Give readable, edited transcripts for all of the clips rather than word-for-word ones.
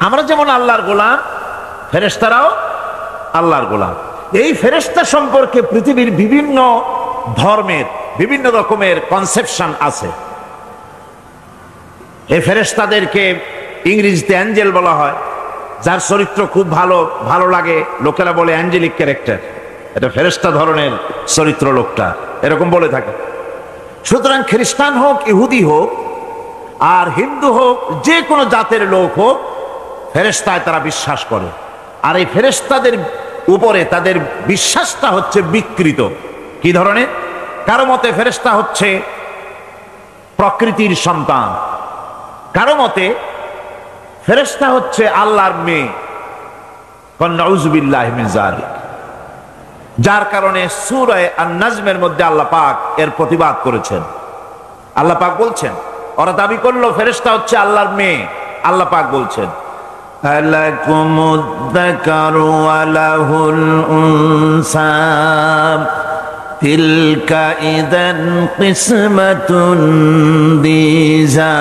আমরা যেমন আল্লাহর গোলাম, ফেরেশতারাও আল্লাহর গোলাম। এই ফেরেশতা সম্পর্কে পৃথিবীর বিভিন্ন ধর্মের বিভিন্ন রকমের কনসেপশন আছে। এই ফেরেশতাদেরকে ইংরেজিতে অ্যাঞ্জেল বলা হয়, যার চরিত্র খুব ভালো লাগে, লোকেরা বলে অ্যাঞ্জেলিক ক্যারেক্টার, এটা ফেরেশতা ধরনের চরিত্র লোকটা, এরকম বলে থাকে। সুতরাং খ্রিস্টান হোক, ইহুদি হোক, আর হিন্দু হোক, যে কোনো জাতের লোক হোক, ফেরেশতায় তারা বিশ্বাস করে। আর এই ফেরেশতাদের উপরে তাদের বিশ্বাসটা হচ্ছে বিকৃত। কি ধরনের? কারো মতে ফেরেশতা হচ্ছে প্রকৃতির সন্তান, কারো মতে ফেরেশতা হচ্ছে আল্লাহর মেয়ে, নাউযুবিল্লাহি মিন যালিক। যার কারণে সূরা আন-নাজমের মধ্যে আল্লাহ পাক এর প্রতিবাদ করেছেন। আল্লাহ পাক বলছেন, ওরা দাবি করলো ফেরেশতা হচ্ছে আল্লাহর মেয়ে। আল্লাহ পাক বলছেন, আলাকুমুদ যাকারু ওয়া লাহুল উনসা তিলকা ইযান কিসমাতুন দিজা।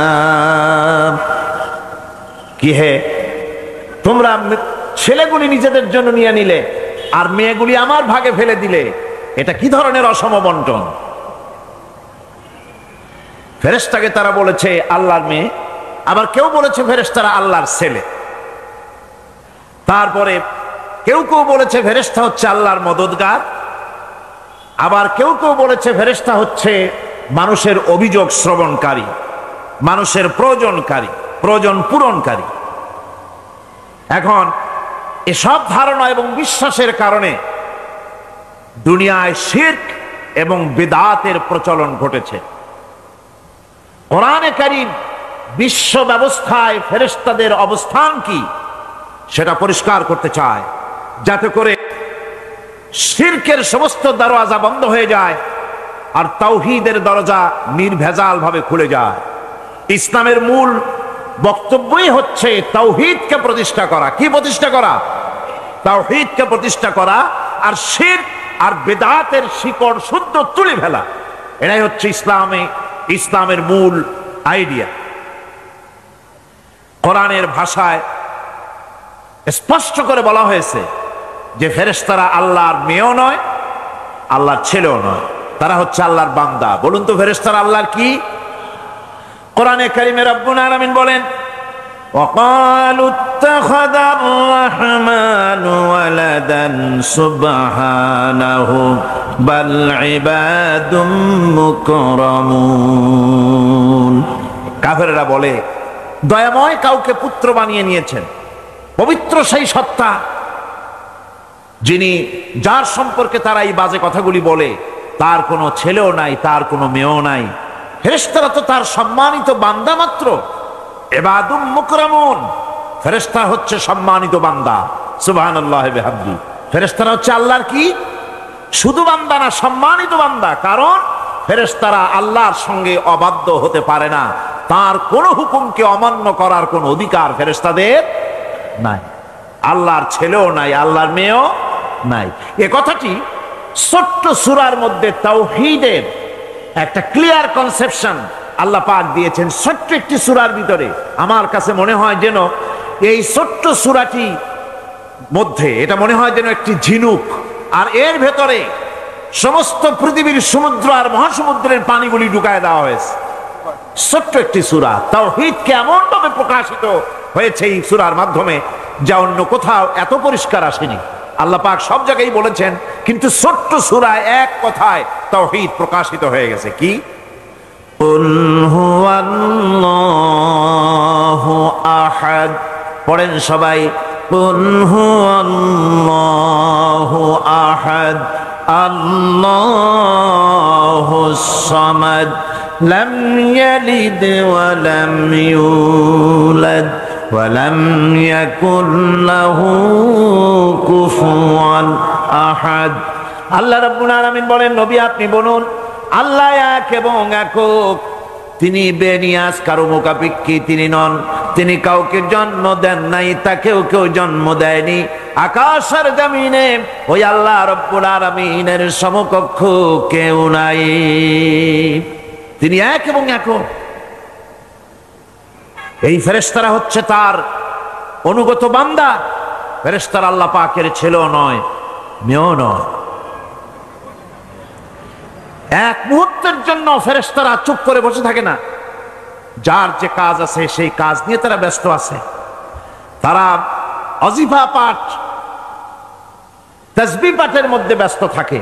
কি হে, তোমরা ছেলেগুলি নিজেদের জন্য নিয়ে নিলে আর মেয়েগুলি আমার ভাগে ফেলে দিলে, এটা কি ধরনের অসম বন্টন? ফেরেশতাকে তারা বলেছে আল্লাহর মেয়ে, আবার কেউ বলেছে ফেরেশতারা আল্লাহর ছেলে। তারপরে কেউ কেউ বলেছে ফেরেশতা হচ্ছে আল্লাহর মদদগার, আবার কেউ কেউ বলেছে ফেরেশতা হচ্ছে মানুষের অভিযোগ শ্রবণকারী, মানুষের প্রয়োজন পূরণকারী। এখন এসব ধারণা এবং বিশ্বাসের কারণে দুনিয়ায় শিরক এবং বিদআতের প্রচলন ঘটেছে। কোরআনে কারীম বিশ্ব ব্যবস্থায় ফেরেশতাদের অবস্থান কি সেটা পরিষ্কার করতে চায়, যাতে করে শিরকের সমস্ত দরজা বন্ধ হয়ে যায় আর তাওহীদের দরজা নির্ভেজাল ভাবে খুলে যায়। ইসলামের মূল বক্তব্যই হচ্ছে তাওহীদকে প্রতিষ্ঠা করা। কি প্রতিষ্ঠা করা? তাওহীদকে প্রতিষ্ঠা করা, আর শিরক আর বিদআতের শিকড় শুদ্ধ তুলে ফেলা। এটাই হচ্ছে ইসলামের মূল আইডিয়া। কোরআনের ভাষায় স্পষ্ট করে বলা হয়েছে যে ফেরেশতারা আল্লাহর মেয়েও নয়, আল্লাহর ছেলেও নয়, তারা হচ্ছে আল্লাহর বান্দা। বলুন তো ফেরেশতারা আল্লাহর কি? কোরআনে কারীমে রব্বুল আলামিন বলেন, وقالوا اتخذ الرحمن ولدا سبحانه بل عباد مكرمون। কাফেররা বলে দয়াময় কাউকে পুত্র বানিয়ে নিয়েছেন। পবিত্র সেই সত্তা যার সম্পর্কে তারা এই বাজে কথাগুলি বলে, তার কোনো ছেলেও নাই, তার কোনো মেয়েও নাই। ফেরেশতারা তো তার সম্মানিত বান্দা মাত্র। ইবাদুম মুকরামুন, ফেরেশতা হচ্ছে সম্মানিত বান্দা। সুবহানাল্লাহি ওয়া বিহামদিহি। ফেরেশতারা হচ্ছে আল্লাহর কি? শুধু বান্দা না, সম্মানিত বান্দা। কারণ ফেরেশতারা আল্লাহর সঙ্গে অবাধ্য হতে পারে না, তার কোন হুকুমকে অমান্য করার কোন অধিকার ফেরেশতাদের নাই। আল্লাহর ছেলেও নাই, আল্লাহর মেয়েও নাই। এ কথাটি ছোট্ট সূরার মধ্যে তাওহীদের একটা ক্লিয়ার কনসেপশন আল্লাহ পাক দিয়েছেন, ছোট্ট একটি সূরার ভিতরে। আমার কাছে মনে হয় যেন এই ছোট্ট সূরাটি মধ্যে এটা মনে হয় যেন একটি ঝিনুক, আর এর ভেতরে সমস্ত পৃথিবীর সমুদ্র আর মহাসমুদ্রের পানিগুলি ঢুকায় দেওয়া হয়েছে। ছোট্ট একটি সূরা তাওহীদকে এমন ভাবে প্রকাশিত হয়েছে এই সূরার মাধ্যমে, যা অন্য কোথাও এত পরিষ্কার আসেনি। আল্লাহ পাক সব জায়গায় বলেছেন, কিন্তু ছোট্ট সূরায় এক কথায় তাওহীদ প্রকাশিত হয়ে গেছে। কি? কুল হুয়াল্লাহু আহাদ। পড়েন সবাই, কুল হুয়াল্লাহু আহাদ আল্লাহুস সামাদ লাম ইয়ালিদ ওয়া লাম ইউলাদ ওয়া লাম ইয়াকুল লাহু কুফুয়ান আহাদ। আল্লাহ রাব্বুল আলামিন বলেন, নবী আপনি বলুন, আল্লাহ এক এবং একক। তিনি বেনিয়াজ, কারো মুখাপেক্ষী তিনি নন। তিনি কাউকে জন্ম দেন নাই, তাকেও কেউ জন্ম দেয়নি। আকাশের জমিনে ওই আল্লাহ রব্বুল আলামিনের সমকক্ষ কেউ নাই। তিনি এক এবং একক। এই ফেরেশতারা হচ্ছে তার অনুগত বান্দা। ফেরেশতারা আল্লাহ পাকের ছেলেও নয়, মেয়েও নয়। এক মুহূর্তের জন্য ফেরেশতারা চুপ করে বসে থাকে না। যার যে কাজ আছে সেই কাজ নিয়ে তারা ব্যস্ত আছে। তারা অজিফা পাঠ, তাসবিহ পাঠের মধ্যে ব্যস্ত থাকে।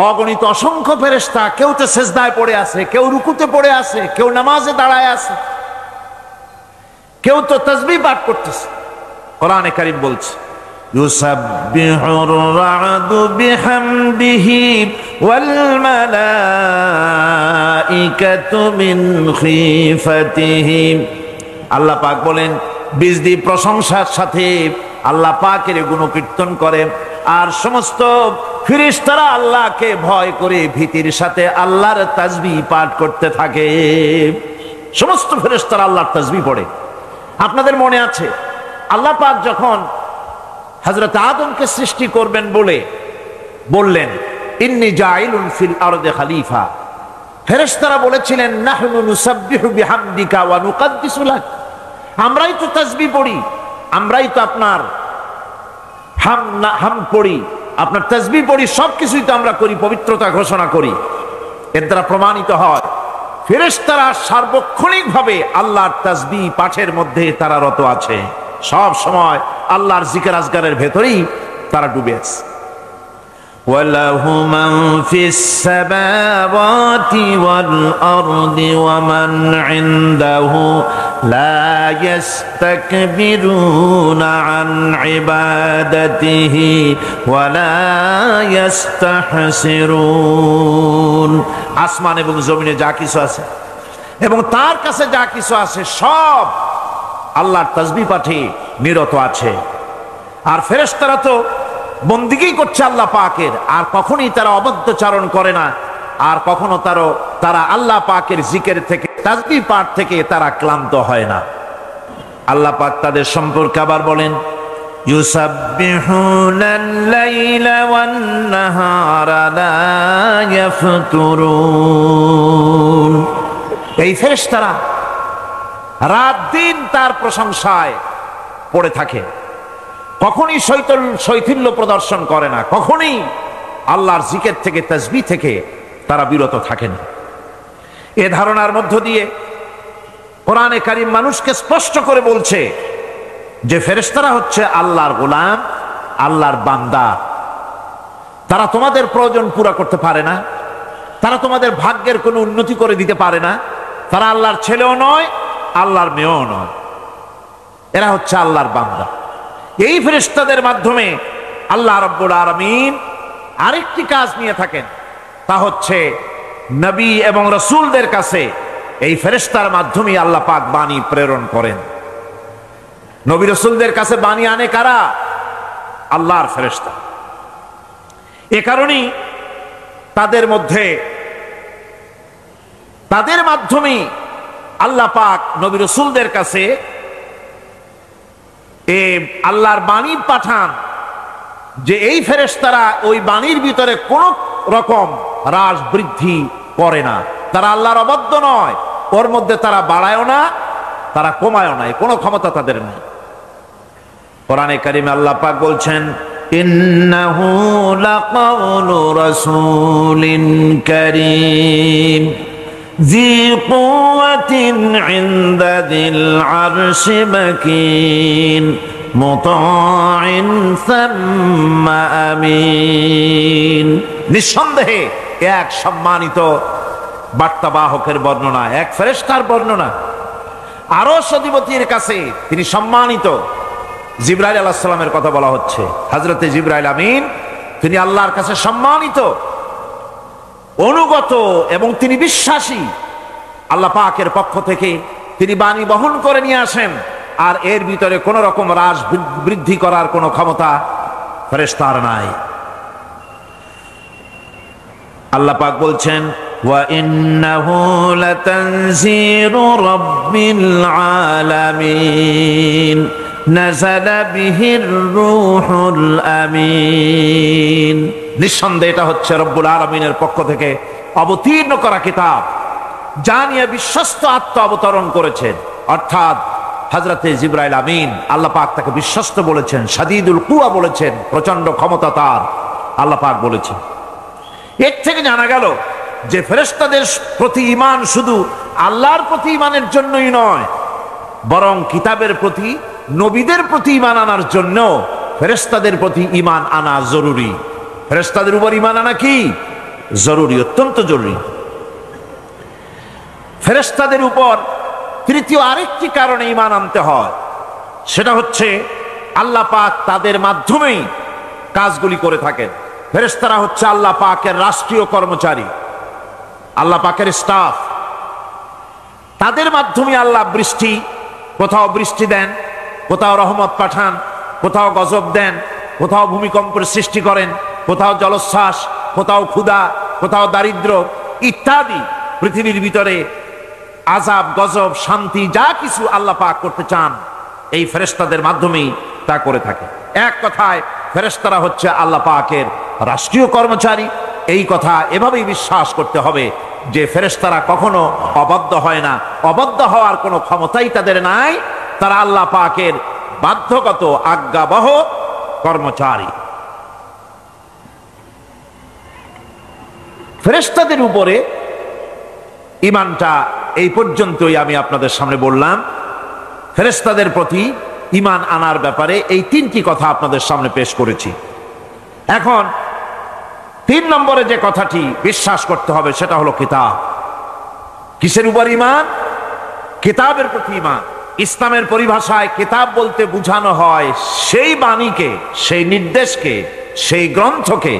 অগণিত অসংখ্য ফেরেশতা, কেউ তো সেজদায় পড়ে আছে, কেউ রুকুতে পড়ে আছে, কেউ নামাজে দাঁড়ায় আছে, কেউ তো তাসবিহ পাঠ করতেছে। কোরআনে কারীম বলছে, ইউসাব্বিহুর রা'দু বিহামদিহি ওয়াল মালাইকাতু মিন খিফাতিহি। আল্লাহ পাক বলেন, বিজদি প্রশংসার সাথে আল্লাহ পাকের গুণকীর্তন করে, আর সমস্ত ফেরেশতারা আল্লাহকে ভয় করে ভীতির সাথে আল্লাহর তাসবিহ পাঠ করতে থাকে। সমস্ত ফেরেশতারা আল্লাহর তাসবিহ পড়ে। আপনাদের মনে আছে আল্লাহ পাক যখন হযরত আদমকে সৃষ্টি করবেন বললেন, ইন্নী জাইলুন ফিল আরদি খলিফা। ফেরেশতারা বলেছিলেন, নাহনু নুসাব্বিহু বিহামদিকা ওয়া নুকাদ্দিসু লাক। আমরাই তো তাসবিহ পড়ি, আমরাই তো আপনার হাম পড়ি, আপনার তাসবিহ পড়ি, সবকিছুই তো আমরা করি, পবিত্রতা ঘোষণা করি। এর দ্বারা প্রমাণিত হয় ফেরেশতারা সার্বক্ষণিকভাবে আল্লাহর তাসবিহ পাঠের মধ্যে তারা রত আছে। সব সময় আল্লাহর জিকির আজগারের ভেতরেই তারা ডুবে আছে। ওয়ালাহু মান ফিস সামাওয়াতি ওয়াল আরদি ওয়া মান ইনদাহু লা ইস্তাকবিরুনা আন ইবাদাতিহি ওয়া লা ইস্তাহসিরুন। আসমান এবং জমিনে যা কিছু আছে এবং তার কাছে যা কিছু আছে সব আল্লাহর তাসবিহ পাঠে নিরত আছে। আর ফেরেশতারা তো বন্দিগি করছে আল্লাহ পাকের, আর কখনোই তারা অবাধ্যচারণ করে না, আর কখনো তারা আল্লাহ পাকের জিকির থেকে, তাসবিহ পাঠ থেকে তারা ক্লান্ত হয় না। আল্লাহ পাক তাদের সম্পর্কে আবার বলেন, ইউসাব্বিহুনাল লাইলা ওয়ান নাহারা লা ইয়াফতুরুন। এই ফেরেশতারা রাত দিন তার প্রশংসায় পড়ে থাকে, কখনই শৈথিল্য প্রদর্শন করে না, কখনই আল্লাহর জিকির থেকে, তাসবিহ থেকে তারা বিরত থাকেন। এ ধারণার মধ্য দিয়ে কোরআনে কারীম মানুষকে স্পষ্ট করে বলছে যে ফেরেশতারা হচ্ছে আল্লাহর গোলাম, আল্লাহর বান্দা। তারা তোমাদের প্রয়োজন পুরা করতে পারে না, তারা তোমাদের ভাগ্যের কোনো উন্নতি করে দিতে পারে না, তারা আল্লাহর ছেলেও নয়, আল্লাহর মেয়েও নয়। এরা হচ্ছে আল্লাহর বান্দা। এই ফেরেশতাদের মাধ্যমে আল্লাহ রাব্বুল আলামিন আরেকটি কাজ নিয়ে থাকেন, তা হচ্ছে নবী এবং রাসূলদের কাছে এই ফেরেশতার মাধ্যমে আল্লাহ পাক বাণী প্রেরণ করেন। নবী রাসূলদের কাছে বাণী আনে কারা? আল্লাহর ফেরেশতা। এ কারণেই তাদের মাধ্যমে আল্লাহ পাক নবী রাসূলদের কাছে আল্লাহর বাণী পাঠান, যে এই ফেরেশতারা ওই বাণীর ভিতরে কোন রকম হ্রাস বৃদ্ধি করে না। তারা আল্লাহর অবাধ্য নয়, ওর মধ্যে তারা বাড়ায়ও না, তারা কমায়ও না, কোনো ক্ষমতা তাদের নেই। কোরআনে কারীমে আল্লাহ পাক বলছেন, ইন্নাহু লাকাউলু রাসূলিন কারীম ذي قوة عند ذي العرش مكين مطاع ثم أمين। নিঃসন্দেহে এক সম্মানিত বার্তাবাহকের বর্ণনা, এক ফেরেশতার বর্ণনা। আরশ অধিপতির কাছে তিনি সম্মানিত। জিবরাইল আলাইহিস সালামের কথা বলা হচ্ছে। হযরতে জিবরাইল আমিন তিনি আল্লাহর কাছে সম্মানিত, অনুগত এবং তিনি বিশ্বাসী। আল্লাহ পাকের পক্ষ থেকে তিনি বাণী বহন করে নিয়ে আসেন, আর এর ভিতরে কোন রকম হ্রাস বৃদ্ধি করার কোনো ক্ষমতা ফেরেশতার নাই। আল্লাহ পাক বলছেন, ওয়া ইন্নাহু লাতানজিলু রাব্বিল আলামিন নাযালা বিহির রূহুল আমিন। নিঃসন্দেহে এটা হচ্ছে রব্বুল আলামিনের পক্ষ থেকে অবতীর্ণ করা কিতাব, যা নিয়ে বিশ্বস্ত আত্মা অবতরণ করেছেন, অর্থাৎ হযরতে জিবরাইল আমিন, আল্লাহ পাক তাকে বিশ্বস্ত বলেছেন, শাদীদুল কুওয়া বলেছেন, প্রচন্ড ক্ষমতা তার, আল্লাহ পাক বলেছেন। এর থেকে জানা গেল যে ফেরেশতাদের প্রতি ঈমান শুধু আল্লাহর প্রতি ঈমানের জন্যই নয়, বরং কিতাবের প্রতি, নবীদের প্রতি ঈমান আনার জন্য ফেরেশতাদের প্রতি ঈমান আনা জরুরি। ফেরেশতাদের উপর ঈমান আনা কি জরুরি, অত্যন্ত জরুরি। ফেরেশতাদের উপর তৃতীয় আরেকটি কারণে ঈমান আনতে হয়, সেটা হচ্ছে আল্লাহ পাক তাদের মাধ্যমেই কাজগুলি করে থাকেন। ফেরেশতারা হচ্ছে আল্লাহ পাকের রাষ্ট্রীয় কর্মচারী, আল্লাহ পাকের স্টাফ। তাদের মাধ্যমে আল্লাহ বৃষ্টি, কোথাও বৃষ্টি দেন, কোথাও রহমত পাঠান, কোথাও গজব দেন, কোথাও ভূমিকম্পের সৃষ্টি করেন, কোথাও জলোচ্ছ্বাস, কোথাও ক্ষুধা, কোথাও দারিদ্র ইত্যাদি। পৃথিবীর ভিতরে আযাব, গজব, শান্তি যা কিছু আল্লাহ পাক করতে চান, এই ফেরেশতাদের মাধ্যমেই তা করে থাকে। এক কথায় ফেরেশতারা হচ্ছে আল্লাহ পাকের রাষ্ট্রীয় কর্মচারী। এই কথা এভাবেই বিশ্বাস করতে হবে যে ফেরেশতারা কখনো অবাধ্য হয় না, অবাধ্য হওয়ার কোনো ক্ষমতাই তাদের নাই। তারা আল্লাহ পাকের বাধ্যগত আজ্ঞাবহ কর্মচারী। ফেরেশতাদের উপরে ঈমানটা এই পর্যন্তই আমি আপনাদের সামনে বললাম। ফেরেশতাদের প্রতি ঈমান আনার ব্যাপারে এই তিনটি কথা আপনাদের সামনে পেশ করেছি। এখন 3 নম্বরে যে কথাটি বিশ্বাস করতে হবে সেটা হলো কিতাব। কিসের উপর ঈমান? কিতাবের প্রতি ঈমান। ইসলামের পরিভাষায় কিতাব বলতে বোঝানো হয় সেই বাণীকে, সেই নির্দেশকে, সেই গ্রন্থকে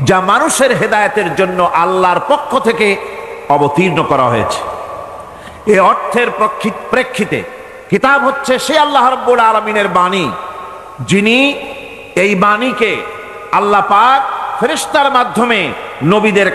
যা মানুষের হেদায়েতের জন্য আল্লাহর পক্ষ থেকে অবতীর্ণ করা হয়েছে। এই অর্থের প্রেক্ষিতে কিতাব হচ্ছে সেই আল্লাহ রাব্বুল আলামিনের বাণী, যিনি এই বাণীকে আল্লাহ পাক ফেরেশতার মাধ্যমে নবীদের